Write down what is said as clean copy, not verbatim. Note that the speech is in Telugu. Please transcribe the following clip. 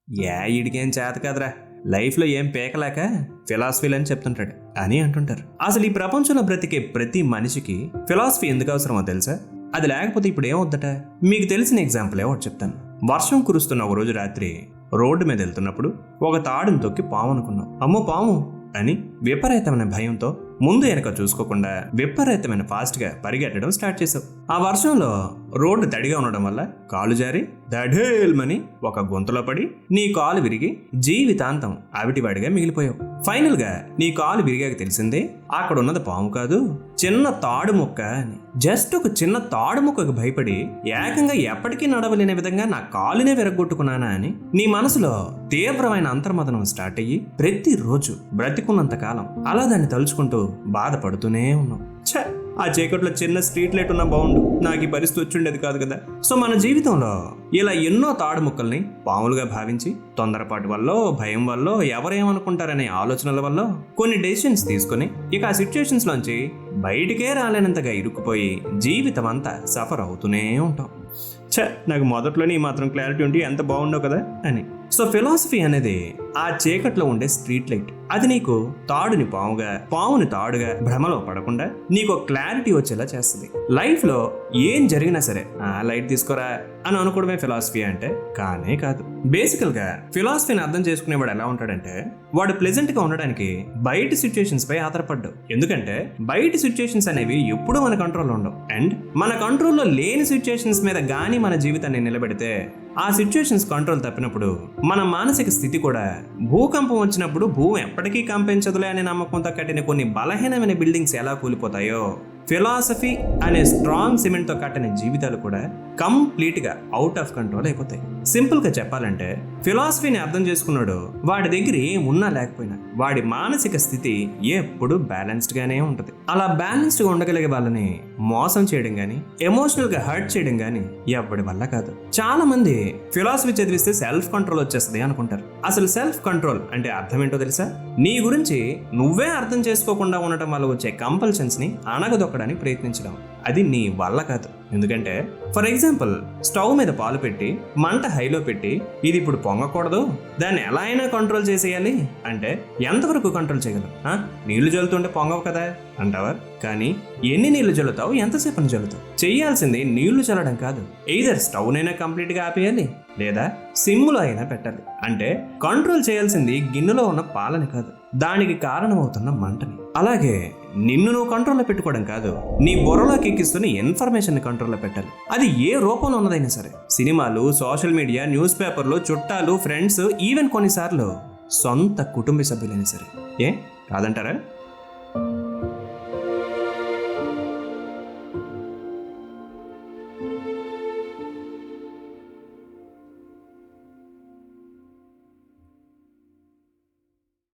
ఈడికేం చేత కదరా, లైఫ్లో ఏం పేకలేక ఫిలాసఫీలు అని చెప్తుంటాడు అని అంటుంటారు. అసలు ఈ ప్రపంచంలో బ్రతికే ప్రతి మనిషికి ఫిలాసఫీ ఎందుకు అవసరమో తెలుసా? అది లేకపోతే ఇప్పుడు ఏమవుద్దట? మీకు తెలిసిన ఎగ్జాంపుల్ ఒకటి చెప్తాను. వర్షం కురుస్తున్న ఒక రోజు రాత్రి రోడ్డు మీద వెళ్తున్నప్పుడు ఒక తాడును తొక్కి పాము అనుకున్నాం. అమ్మో పాము అని విపరీతమైన భయంతో ముందు వెనక చూసుకోకుండా విపరీతమైన ఫాస్ట్గా పరిగెట్టడం స్టార్ట్ చేసావు. ఆ వర్షంలో రోడ్డు తడిగా ఉండడం వల్ల కాలు జారి దఢేల్మని ఒక గుంతలో పడి నీ కాలు విరిగి జీవితాంతం అవిటివాడిగా మిగిలిపోయావు. ఫైనల్ గా నీ కాలు విరిగాక తెలిసిందే అక్కడ ఉన్నది పాము కాదు, చిన్న తాడు ముక్క అని. జస్ట్ ఒక చిన్న తాడు ముక్కకు భయపడి ఏకంగా ఎప్పటికీ నడవలేని విధంగా నా కాలునే విరగొట్టుకున్నానా అని నీ మనసులో తీవ్రమైన అంతర్మదనం స్టార్ట్ అయ్యి ప్రతిరోజు బ్రతికున్నంత కాలం అలా దాన్ని తలుచుకుంటూ బాధపడుతూనే ఉన్నాం. ఆ చీకట్లో చిన్న స్ట్రీట్ లైట్ ఉన్నా బాగుండు, నాకు ఈ పరిస్థితి వచ్చిండేది కాదు కదా. సో మన జీవితంలో ఇలా ఎన్నో తాడు ముక్కల్ని పాములుగా భావించి తొందరపాటు వల్ల, భయం వల్ల, ఎవరేమనుకుంటారనే ఆలోచనల వల్ల కొన్ని డెసిషన్స్ తీసుకుని ఇక ఆ సిచ్యుయేషన్స్ లోంచి బయటికే రాలేనంతగా ఇరుక్కుపోయి జీవితం అంతా సఫర్ అవుతూనే ఉంటాం. నాకు మొదట్లోనే ఈ మాత్రం క్లారిటీ ఉంటే ఎంత బాగుండవు కదా అని. సో ఫిలాసఫీ అనేది ఆ చీకట్లో ఉండే స్ట్రీట్ లైట్. అది నీకు తాడుని పాముగా, పాముని తాడుగా భ్రమలో పడకుండా నీకు క్లారిటీ వచ్చేలా చేస్తుంది. లైఫ్ లో ఏం జరిగినా సరే ఆ లైట్ తీసుకోరా అని అనుకోవడమే ఫిలాసఫీ అంటే కానే కాదు. బేసికల్ గా ఫిలాసఫీని అర్థం చేసుకునేవాడు ఎలా ఉంటాడంటే, వాడు ప్లెజెంట్ గా ఉండడానికి బయట సిచ్యుయేషన్స్ పై ఆధారపడ్డావు. ఎందుకంటే బయట సిచ్యుయేషన్స్ అనేవి ఎప్పుడూ మన కంట్రోల్లో ఉండవు. అండ్ మన కంట్రోల్లో లేని సిచ్యుయేషన్స్ మీద గానీ మన జీవితాన్ని నిలబెడితే ఆ సిచ్యుయేషన్స్ కంట్రోల్ తప్పినప్పుడు మన మానసిక స్థితి కూడా భూకంపం వచ్చినప్పుడు భూమి ఎప్పటికీ కంపించదులే అనే నమ్మకంతో కట్టిన కొన్ని బలహీనమైన బిల్డింగ్స్ ఎలా కూలిపోతాయో, ఫిలాసఫీ అనే స్ట్రాంగ్ సిమెంట్తో కట్టిన జీవితాలు కూడా కంప్లీట్గా అవుట్ ఆఫ్ కంట్రోల్ అయిపోతాయి. సింపుల్గా చెప్పాలంటే ఫిలాసఫీని అర్థం చేసుకున్నాడు వాడి దగ్గర ఏమున్నా లేకపోయినా వాడి మానసిక స్థితి ఎప్పుడు బ్యాలెన్స్డ్గానే ఉంటుంది. అలా బ్యాలెన్స్డ్గా ఉండగలిగే వాళ్ళని మోసం చేయడం కానీ, ఎమోషనల్గా హర్ట్ చేయడం కానీ ఎవడి వల్ల కాదు. చాలా మంది ఫిలాసఫీ చదివిస్తే సెల్ఫ్ కంట్రోల్ వచ్చేస్తుంది అనుకుంటారు. అసలు సెల్ఫ్ కంట్రోల్ అంటే అర్థం ఏంటో తెలుసా? నీ గురించి నువ్వే అర్థం చేసుకోకుండా ఉండటం వల్ల వచ్చే కంపల్షన్స్ ని అణగదొక్కడానికి ప్రయత్నించడం. అది నీ వల్ల కాదు. ఎందుకంటే ఫర్ ఎగ్జాంపుల్, స్టవ్ మీద పాలు పెట్టి మంట హైలో పెట్టి ఇది ఇప్పుడు పొంగకూడదు, దాన్ని ఎలా అయినా కంట్రోల్ చేసేయాలి అంటే ఎంతవరకు కంట్రోల్ చేయగలవు? నీళ్లు జల్లుతుంటే పొంగవు కదా అంటావా? కానీ ఎన్ని నీళ్లు జల్లుతావు, ఎంతసేపు జల్లుతావు? చెయ్యాల్సింది నీళ్లు చల్లడం కాదు, ఎయిదర్ స్టవ్నైనా కంప్లీట్ గా ఆపేయాలి లేదా సిమ్ములో అయినా పెట్టాలి. అంటే కంట్రోల్ చేయాల్సింది గిన్నెలో ఉన్న పాలని కాదు, దానికి కారణమవుతున్న మంటని. అలాగే నిన్ను నువ్వు కంట్రోల్లో పెట్టుకోవడం కాదు, నీ బుర్రలోకి ఎక్కిస్తున్న ఇన్ఫర్మేషన్ ని కంట్రోల్లో పెట్టాలి. అది ఏ రూపంలో ఉన్నదైనా సరే. సినిమాలు, సోషల్ మీడియా, న్యూస్ పేపర్లు, చుట్టాలు, ఫ్రెండ్స్, ఈవెన్ కొన్నిసార్లు సొంత కుటుంబ సభ్యులైనా సరే. కాదంటారా?